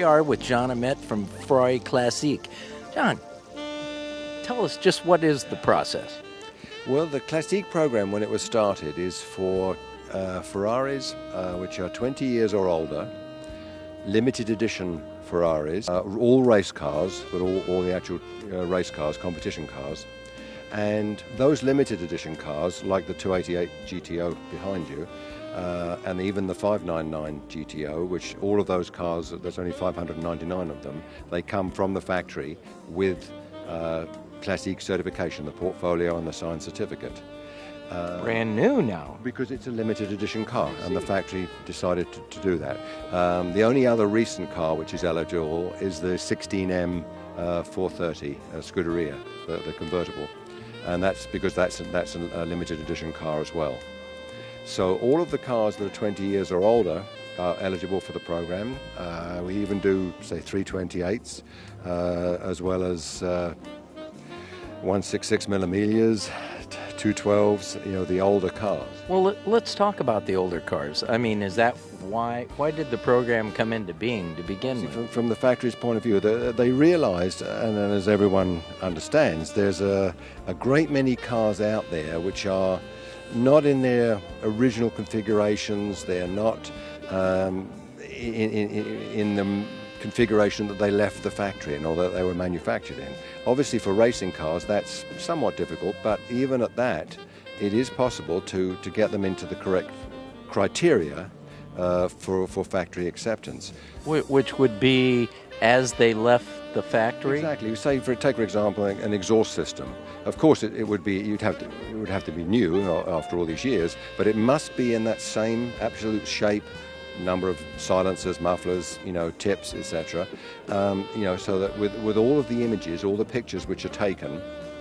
are with John Amette from Ferrari Classiche. John, tell us just what is the process? Well, the Classique program, when it was started, is for Ferraris which are 20 years or older, limited edition Ferraris, all race cars, but all the actual race cars, competition cars. And those limited edition cars, like the 288 GTO behind you, and even the 599 GTO, which all of those cars, there's only 599 of them, they come from the factory with Classique certification, the portfolio and the signed certificate. Brand new now. Because it's a limited edition car, and the factory decided to do that. The only other recent car which is eligible is the 16M 430 Scuderia, the convertible. And that's because that's a limited edition car as well. So all of the cars that are 20 years or older are eligible for the program. We even do, say, 328s, as well as 166 millimeters, 212s, the older cars. Well, let's talk about the older cars. I mean, is that why did the program come into being to begin with? From the factory's point of view, they realized, and as everyone understands, there's a great many cars out there which are not in their original configurations. They're not in the configuration that they left the factory in or that they were manufactured in. Obviously for racing cars that's somewhat difficult, but even at that it is possible to get them into the correct criteria for factory acceptance. Which would be as they left the factory? Exactly. Say, take for example an exhaust system. Of course it would have to be new after all these years, but it must be in that same absolute shape, number of silencers, mufflers, tips, etc. So that with all of the images, all the pictures which are taken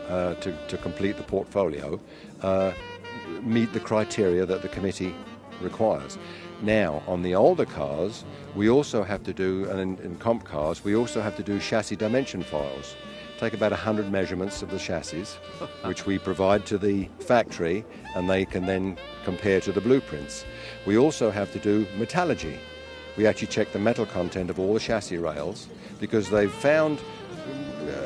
to complete the portfolio, meet the criteria that the committee requires. Now, on the older cars, we also have to do, and in comp cars, we also have to do chassis dimension files. Take about 100 measurements of the chassis, which we provide to the factory, and they can then compare to the blueprints. We also have to do metallurgy. We actually check the metal content of all the chassis rails, because they've found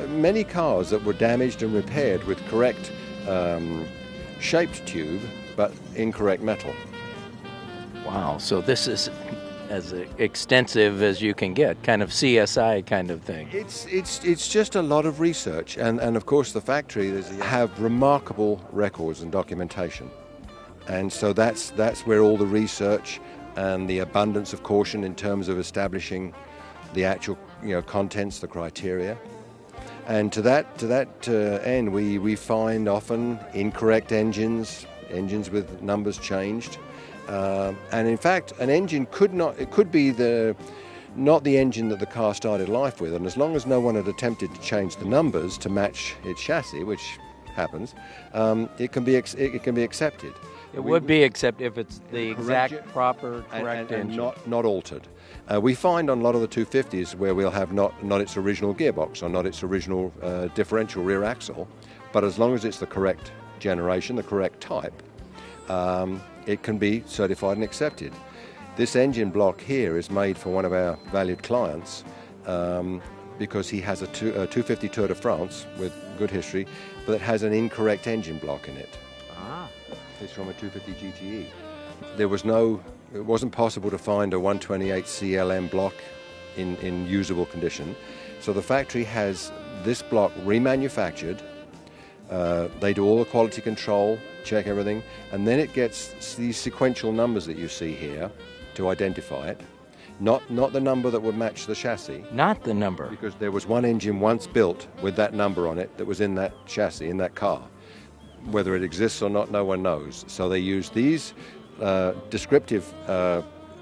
many cars that were damaged and repaired with correct shaped tube, but incorrect metal. Wow, so this is as extensive as you can get, kind of CSI kind of thing. It's just a lot of research, and of course the factory have remarkable records and documentation, and so that's where all the research and the abundance of caution in terms of establishing the actual contents, the criteria. And to that end, we find often incorrect engines with numbers changed. And in fact, an engine could be not the engine that the car started life with, and as long as no one had attempted to change the numbers to match its chassis, which happens, it can be accepted. It would be accepted if it's the exact proper correct engine. And not altered. We find on a lot of the 250s where we'll have not its original gearbox or not its original differential rear axle, but as long as it's the correct generation, the correct type, it can be certified and accepted. This engine block here is made for one of our valued clients because he has a 250 Tour de France with good history, but it has an incorrect engine block in it. Ah. It's from a 250 GTE. It wasn't possible to find a 128 CLM block in usable condition, so the factory has this block remanufactured. They do all the quality control, check everything, and then it gets these sequential numbers that you see here to identify it. Not the number that would match the chassis. Not the number. Because there was one engine once built with that number on it that was in that chassis, in that car. Whether it exists or not, no one knows. So they use these descriptive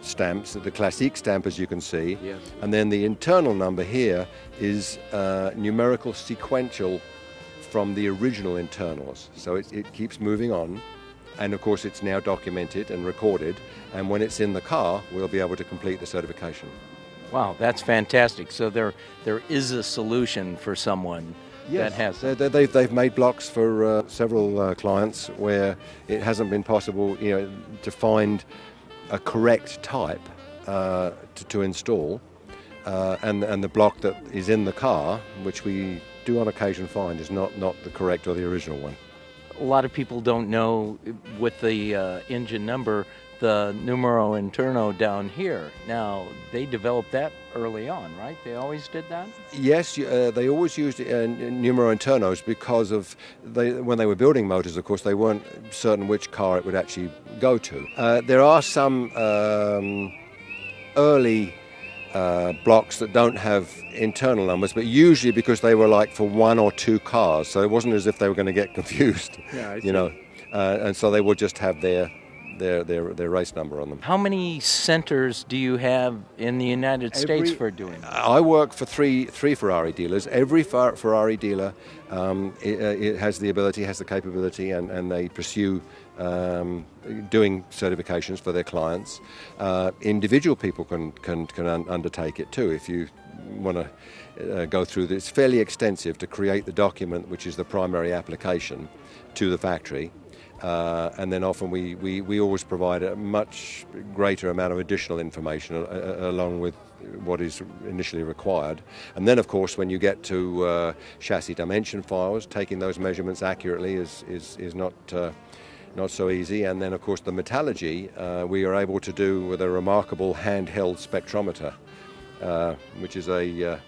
stamps, the Classique stamp, as you can see, yes. And then the internal number here is numerical sequential from the original internals. So it keeps moving on, and of course it's now documented and recorded, and when it's in the car we'll be able to complete the certification. Wow, that's fantastic. So there is a solution for someone. Yes, that has they've made blocks for several clients where it hasn't been possible to find a correct type to install. and the block that is in the car, which we do on occasion find is not the correct or the original one. A lot of people don't know with the engine number, the numero interno down here. Now, they developed that early on, right? They always did that? Yes, they always used numero internos because of when they were building motors, of course, they weren't certain which car it would actually go to. There are some early blocks that don't have internal numbers, but usually because they were like for one or two cars, so it wasn't as if they were going to get confused. Yeah, I see. You know, and so they would just have their race number on them. How many centers do you have in the United States for doing that? I work for three Ferrari dealers. Every Ferrari dealer it has the ability, has the capability, and they pursue doing certifications for their clients. Individual people can undertake it too if you want to go through this. It's fairly extensive to create the document, which is the primary application to the factory. And then often we always provide a much greater amount of additional information along with what is initially required. And then, of course, when you get to chassis dimension files, taking those measurements accurately is not so easy. And then, of course, the metallurgy we are able to do with a remarkable handheld spectrometer, which is a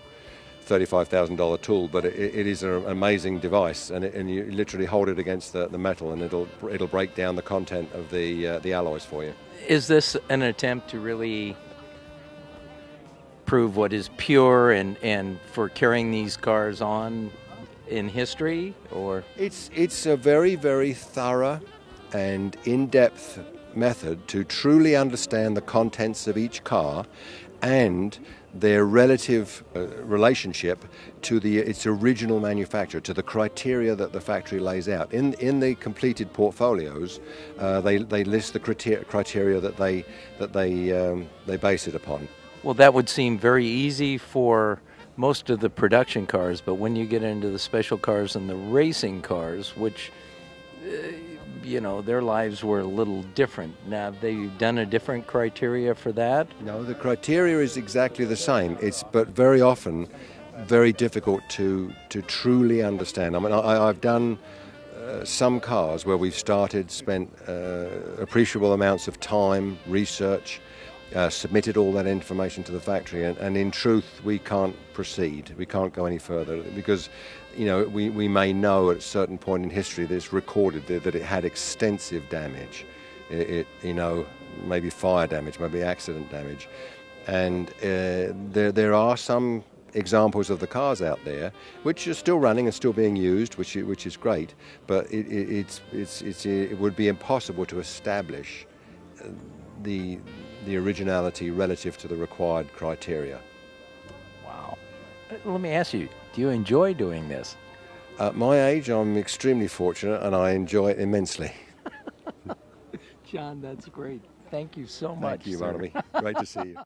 $35,000 tool, but it is an amazing device, and you literally hold it against the metal, and it'll break down the content of the alloys for you. Is this an attempt to really prove what is pure and for carrying these cars on in history, or? It's a very, very thorough and in-depth method to truly understand the contents of each car and their relative relationship to its original manufacturer, to the criteria that the factory lays out. In the completed portfolios, they list the criteria that they base it upon. Well, that would seem very easy for most of the production cars, but when you get into the special cars and the racing cars, which their lives were a little different. Now, have they done a different criteria for that? No, the criteria is exactly the same. But very often very difficult to truly understand. I mean, I've done some cars where we've spent appreciable amounts of time, research, submitted all that information to the factory, and in truth, we can't proceed. We can't go any further because, we may know at a certain point in history that it's recorded that it had extensive damage. Maybe fire damage, maybe accident damage, and there are some examples of the cars out there which are still running and still being used, which is great, but it would be impossible to establish the originality relative to the required criteria. Wow. Let me ask you, do you enjoy doing this? At my age, I'm extremely fortunate and I enjoy it immensely. John, that's great. Thank you so much. Thank you, sir. Barnaby. Great to see you.